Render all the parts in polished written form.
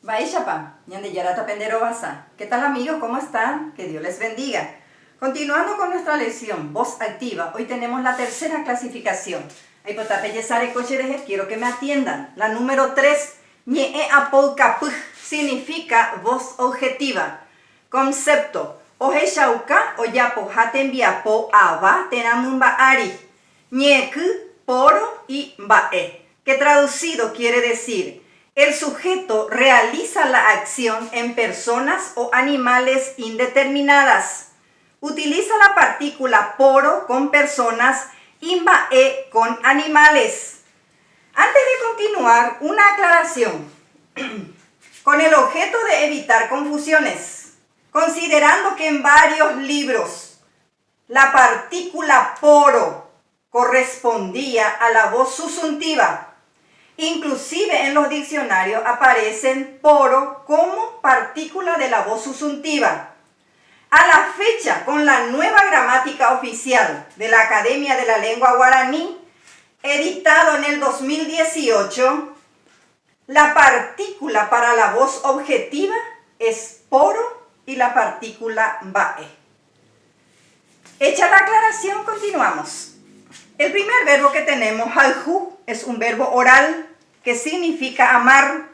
Baishapa, Ñandeyarata Penderobasa. ¿Qué tal amigos? ¿Cómo están? Que Dios les bendiga. Continuando con nuestra lección, voz activa, hoy tenemos la tercera clasificación. Quiero que me atiendan. La número 3, Ñe Apolkapuj, significa voz objetiva. Concepto, Oje Shauka, Oyapo Hatenbiapo Aba, Tenamumba Ari. Ñeku, Poro y Bae, que traducido quiere decir: el sujeto realiza la acción en personas o animales indeterminadas. Utiliza la partícula poro con personas, imbae con animales. Antes de continuar, una aclaración. Con el objeto de evitar confusiones, considerando que en varios libros la partícula poro correspondía a la voz susuntiva. Inclusive en los diccionarios aparecen poro como partícula de la voz susuntiva. A la fecha, con la nueva gramática oficial de la Academia de la Lengua Guaraní, editado en el 2018, la partícula para la voz objetiva es poro y la partícula bae. Hecha la aclaración, continuamos. El primer verbo que tenemos, halju, es un verbo oral que significa amar.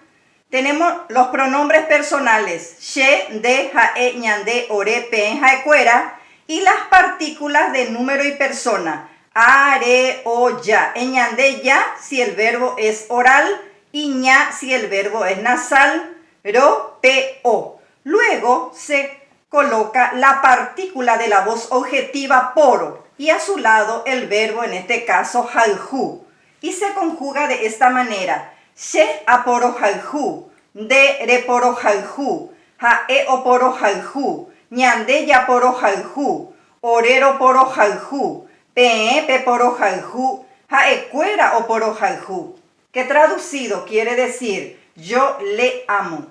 Tenemos los pronombres personales she, de, jae, ñande, ore, pen, jaecuera, y las partículas de número y persona, are, o, ya. En ñande, ya, si el verbo es oral, y ña, si el verbo es nasal, ro, pe, o. Luego se coloca la partícula de la voz objetiva poro y a su lado el verbo, en este caso, halju, y se conjuga de esta manera: she aporo halju, de reporo halju, jae oporo halju, ñande yaporo halju, orero poro halju, pee peporo halju, jaecuera oporo halju, que traducido quiere decir: yo le amo,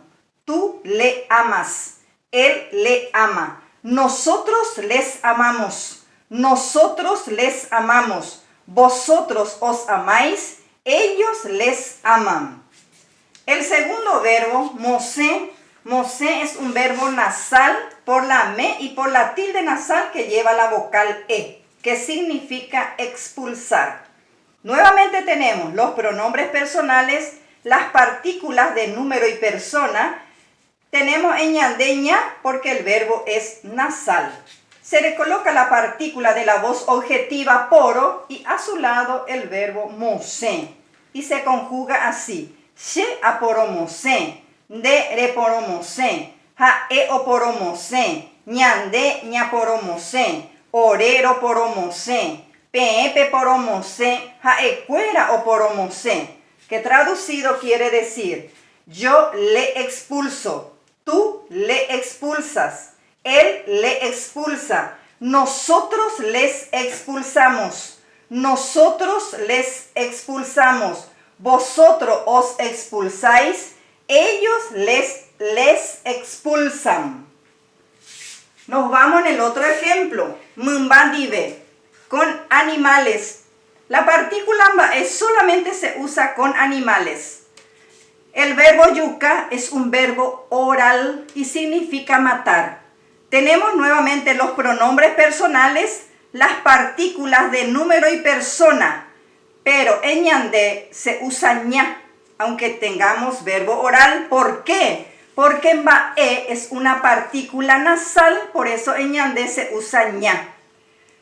tú le amas, él le ama, nosotros les amamos. Nosotros les amamos, vosotros os amáis, ellos les aman. El segundo verbo, mosé. Mosé es un verbo nasal por la me y por la tilde nasal que lleva la vocal e, que significa expulsar. Nuevamente tenemos los pronombres personales, las partículas de número y persona. Tenemos en ñandeña porque el verbo es nasal. Se le coloca la partícula de la voz objetiva poro y a su lado el verbo mosé. Y se conjuga así: she aporo mosé, de reporo mosé, jae oporo mosé, ñande ñaporo mosé, orero poro mosé, pepe poro mosé, jaecuera oporo mosé. Que traducido quiere decir: yo le expulso, tú le expulsas, él le expulsa, nosotros les expulsamos, nosotros les expulsamos, vosotros os expulsáis, ellos les expulsan. Nos vamos en el otro ejemplo, mbandive, con animales. La partícula mbae solamente se usa con animales. El verbo yuca es un verbo oral y significa matar. Tenemos nuevamente los pronombres personales, las partículas de número y persona, pero en ñande se usa ña, aunque tengamos verbo oral. ¿Por qué? Porque mbae es una partícula nasal, por eso en ñande se usa ña.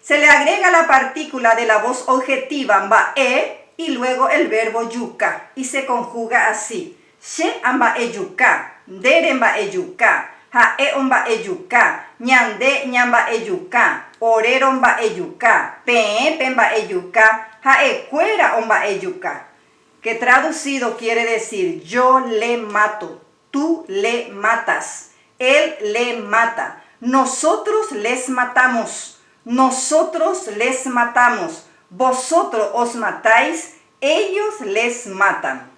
Se le agrega la partícula de la voz objetiva mbae y luego el verbo yuca, y se conjuga así: she mbae yuca, dere mbae yuca, jae mbae yuca, ñande ñambae yuca, orero mbae yuca, pepe mbae yuca, jaecuera mbae yuca. Que traducido quiere decir: yo le mato, tú le matas, él le mata, nosotros les matamos, nosotros les matamos, vosotros os matáis, ellos les matan.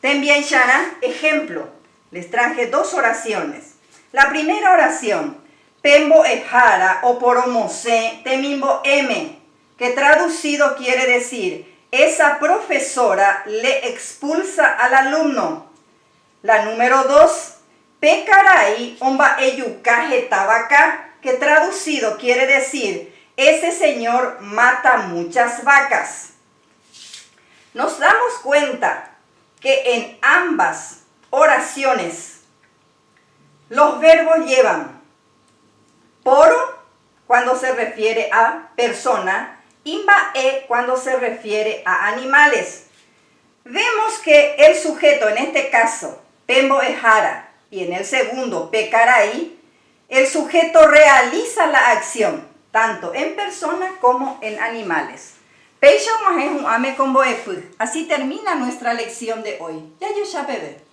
También, Shara, ejemplo, les traje dos oraciones. La primera oración: pembo ejara o poromose temimbo m, que traducido quiere decir: esa profesora le expulsa al alumno. La número 2, Pekarai omba eyukaje tabaka, que traducido quiere decir, ese señor mata muchas vacas. Nos damos cuenta que en ambas oraciones los verbos llevan poro cuando se refiere a persona y mbae cuando se refiere a animales. Vemos que el sujeto, en este caso, pembo ejara, y en el segundo, pekarai, el sujeto realiza la acción, tanto en persona como en animales. Así termina nuestra lección de hoy. Ya yo ya bebé.